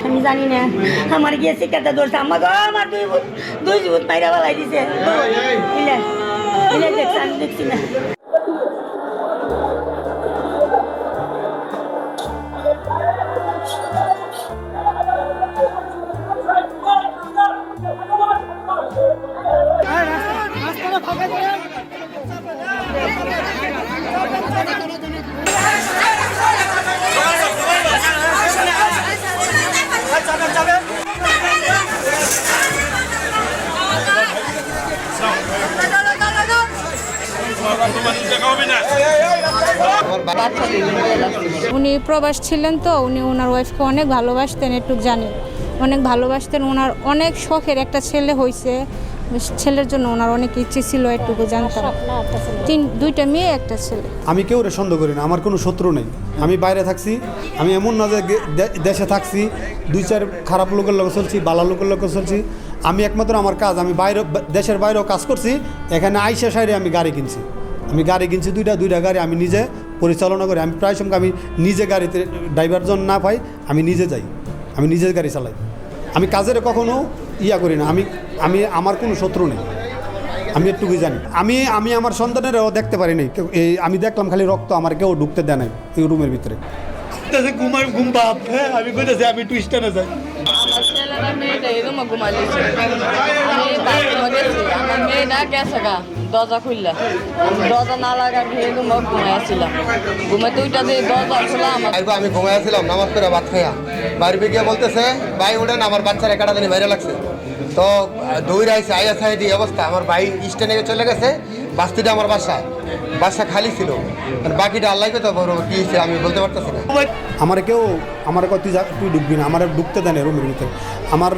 আমি জানি না আমার গিয়ে শিক্ষাটা ধরছে আমার দুই যুবক মাইরা বেলাই দিছে দেখছি আমি দেখছি না। উনি প্রবাস ছিলেন তো উনি ওনার ওয়াইফকে অনেক ভালোবাসতেন, একটু জানি অনেক ভালোবাসতেন। ওনার অনেক শখের একটা ছেলে হয়েছে, ছেলের জন্য ওনার অনেক ইচ্ছে ছিল, একটুকু জানতাম। দুইটা মেয়ে একটা ছেলে। আমি কেউ সন্দেহ করি না, আমার কোনো শত্রু নেই। আমি বাইরে থাকছি, আমি এমন না যে দেশে থাকছি দুই চার খারাপ লোকের লোক চলছি, ভালো লোকের লোক চলছি। আমি একমাত্র আমার কাজ, আমি বাইরে দেশের বাইরেও কাজ করছি। এখানে আইসা সাইডে আমি গাড়ি কিনছি, দুইটা গাড়ি আমি নিজে পরিচালনা করি। আমি প্রায় সময় আমি নিজে গাড়িতে ড্রাইভার জন না পাই, আমি নিজে যাই, আমি নিজে গাড়ি চালাই। আমি কাজের কখনো করি না। আমি আমার কোনো শত্রু নেই, আমি একটুকুই জানি। আমি আমার সন্তানেরও দেখতে পারি নাই, আমি দেখলাম খালি রক্ত, আমার কেউ ঢুকতে দেয় নাই এই রুমের ভিতরে। আমি বলতেছি আমি একটু স্ট্যান্ডে যাই। আমার ছেলেরা মেয়েটা এরকম ঘুমাইছে, আমি বাথরুমে গেছি, আমার মেয়েটা গেছে গা দরজা খুললা, দরজা না লাগা এরকম ঘুমাইছিলাম। ঘুমাইতে ওইটা দিয়ে দরজা খোলা আমি ঘুমাইছিলাম নামাজ পড়ে ভাত খাইয়া, বাড়ি গিয়ে বলতেছে ভাই ওঠেন, আমার বাচ্চার একটা দিন বাইরে লাগছে। তো দৌড়ে আইসে আইয়া সাইডি অবস্থা, আমার ভাই স্ট্যান্ডে চলে গেছে। বাস্তিটা আমার বাসা খালি ছিল, বাকিটা আল্লাহ তো বড় কি আমি বলতে পারতেছি না। আমার তুই ঢুকবি না, আমার ঢুকতে দেয় না রুমের ভিতরে। আমার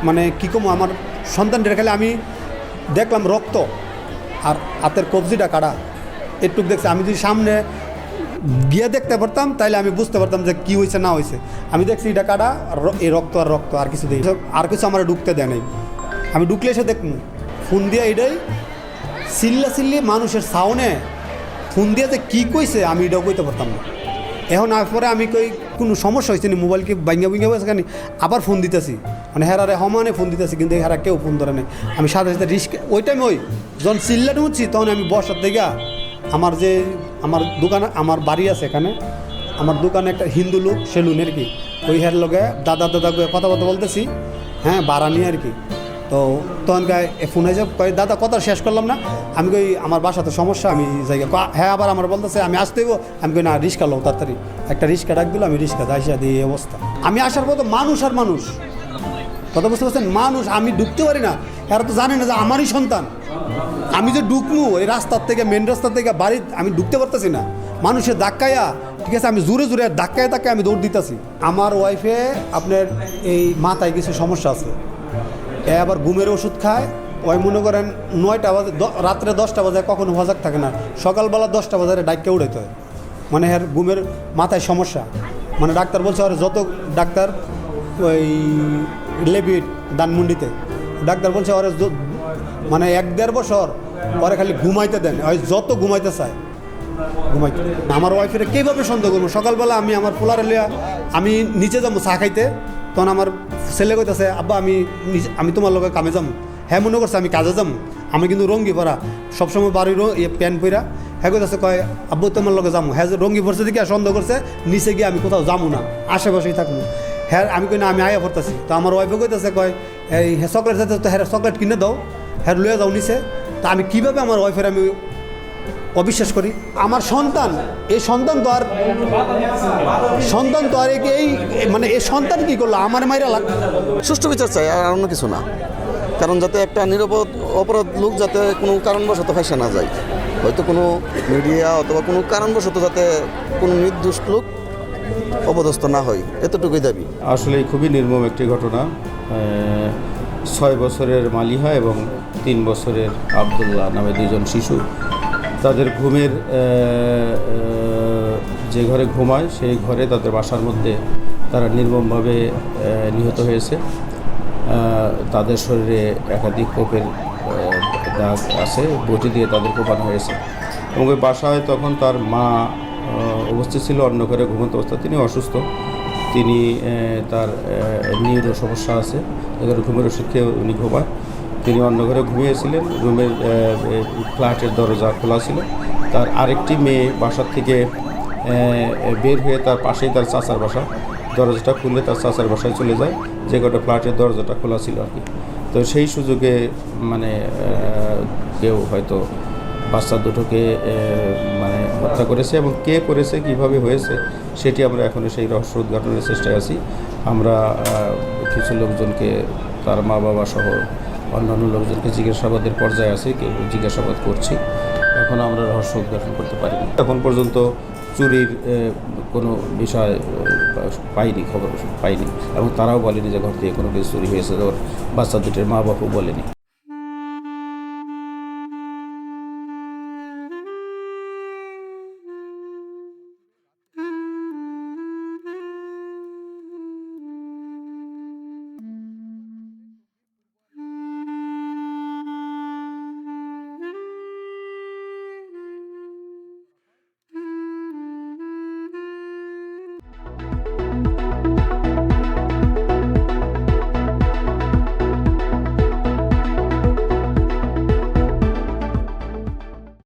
মানে কী কম, আমার সন্তানদের খালি আমি দেখলাম রক্ত আর হাতের কবজিটা কাটা, একটু দেখছি। আমি যদি সামনে গিয়ে দেখতে পারতাম তাইলে আমি বুঝতে পারতাম যে কী হয়েছে না হয়েছে। আমি দেখছি এটা কাটা, এই রক্ত আর কিছু দিই, আর কিছু আমার ঢুকতে দেয় নাই। আমি ঢুকলে এসে দেখুন ফোন দিয়ে এটাই চিল্লি মানুষের সাউনে ফোন দিয়ে যে কী কইছে আমি এটাও কইতে পারতাম না। এখন পরে আমি কোনো সমস্যা হয়েছে না, মোবাইলকে ভাঙ্গা হয়েছে কেন আবার ফোন দিতেছি, মানে হেরারে হমানে ফোন দিতেছি, কিন্তু হেরা কেউ ফোন ধরে নেই। আমি সাথে সাথে রিস্ক ওই টাইমে যখন চিল্লাটা উঠছি তখন আমি বসার থেকে আমার দোকানে, আমার বাড়ি আছে এখানে, আমার দোকানে একটা হিন্দু লোক সেলুন আর কি, ওই হের লগে দাদা কথা বলতেছি, হ্যাঁ ভাড়া নিয়ে আর কি। তো তখন ফোন হয়েছে, দাদা কথা শেষ করলাম না, আমি আমার বাসাতে সমস্যা, আমি জায়গা হ্যাঁ আবার আমার বলতেছে আমি আসতে হইব। আমি না রিক্সা লো, তাড়াতাড়ি একটা রিক্সা ডাক দিল, আমি রিক্সা যাইসা দিয়ে এই অবস্থা। আমি আসার পর তো মানুষ আর মানুষ, কথা বুঝতে পারছেন, মানুষ। আমি ঢুকতে পারি না, এরা তো জানে না যে আমারই সন্তান। আমি যে ঢুকবো এই রাস্তার থেকে, মেন রাস্তার থেকে বাড়ি, আমি ঢুকতে পারতেছি না। মানুষের ধাক্কায়া, ঠিক আছে, আমি জোরে ধাক্কায় আমি দৌড় দিতেছি। আমার ওয়াইফে আপনার এই মাথায় কিছু সমস্যা আছে, এ আবার ঘুমের ওষুধ খায়। ওই মনে করেন 9টা বাজে, রাত্রে 10টা বাজে কখনো সজাগ থাকে না, সকালবেলা 10টা বাজারে ডাক্কে উড়াইতে হয়। মানে এর ঘুমের মাথায় সমস্যা, মানে ডাক্তার বলছে আর যত ডাক্তার ওই লেবিট দানমন্ডিতে ডাক্তার বলছে ওরা মানে 1-1.5 বছর পরে খালি ঘুমাইতে দেন, ওই যত ঘুমাইতে চায় ঘুমাইতে। আমার ওয়াইফের কীভাবে সন্দেহ করবো? সকালবেলা আমি আমার পোলারে লিয়া আমি নিচে যাবো চা খাইতে, তখন আমার ছেলে কইতেছে আব্বা আমি তোমার লগে কামে যাবো। হ্যাঁ মনে করছে আমি কাজে যাবো, আমি কিন্তু রঙ্গি পরা সবসময় বাড়ির প্যান্ট পরা। হ্যাঁ কইতেছে কয় আব্বু তোমার লগে যাবো। হ্যাঁ রঙ্গি পড়ছে দিকে সন্দেহ করছে, নিচে গিয়ে আমি কোথাও যাবো না, আশেপাশেই থাকবো। হ্যাঁ আমি কই না আমি আয়া পড়তেছি। তো আমার ওয়াইফে কইতেছে কয় এই হ্যাঁ চকলেট যাতে, তো হ্যাঁ চকলেট কিনে দাও, হ্যাঁ লইয়া যাও নিচে। তা আমি কীভাবে আমার ওয়াইফের আমি অবিশ্বাস করি? আমার সন্তান, এই সন্তান তো আর এই মানে এই সন্তান কী করলো? আমার মাইরা সুষ্ঠু বিচার চাই, আর অন্য কিছু না। কারণ যাতে একটা নিরাপদ অপরাধ লোক যাতে কোনো কারণবশত ফাঁসে না যায়। হয়তো কোনো মিডিয়া অথবা কোনো কারণবশত যাতে কোনো নির্দোষ লোক অপদস্থ না হয়, এতটুকুই দাবি। আসলে খুবই নির্মম একটি ঘটনা। 6 বছরের মালিহা এবং 3 বছরের আব্দুল্লাহ নামে 2 জন শিশু, তাদের ঘুমের যে ঘরে ঘুমায় সেই ঘরে তাদের বাসার মধ্যে তারা নির্মমভাবে নিহত হয়েছে। তাদের শরীরে একাধিক কোপের দাগ আছে, বটি দিয়ে তাদের কোপানো হয়েছে এবং ওই বাসায় তখন তার মা উপস্থিত ছিল অন্য ঘরে ঘুমন্ত অবস্থা। তিনি অসুস্থ, তিনি তার নিউরো সমস্যা আছে, এবার ঘুমের ওষুধ খেয়ে উনি ঘুমায়। তিনি অন্য ঘরে ঘুমিয়েছিলেন, রুমের ফ্ল্যাটের দরজা খোলা ছিল। তার আরেকটি মেয়ে বাসার থেকে বের হয়ে তার পাশেই তার চাচার বাসা, দরজাটা খুলে তার চাচার বাসায় চলে যায়, যে কটা ফ্ল্যাটের দরজাটা খোলা ছিল আর কি। তো সেই সুযোগে মানে কেউ হয়তো বাচ্চা দুটোকে মানে হত্যা করেছে এবং কে করেছে, কিভাবে হয়েছে সেটি আমরা এখনও সেই রহস্য উদ্ঘাটনের চেষ্টায় আছি। আমরা কিছু লোকজনকে, তার মা বাবা সহ অন্যান্য লোকজনকে জিজ্ঞাসাবাদের পর্যায়ে আছে, কেউ জিজ্ঞাসাবাদ করছি। এখন আমরা রহস্য উদ্ঘাটন করতে পারিনি। এখন পর্যন্ত চুরির কোনো বিষয় পাইনি, খবর পাইনি এবং তারাও বলেনি যে ঘর থেকে কোনো কিছু চুরি হয়েছে। ওর বাচ্চা দুটির মা বাবাও বলেনি।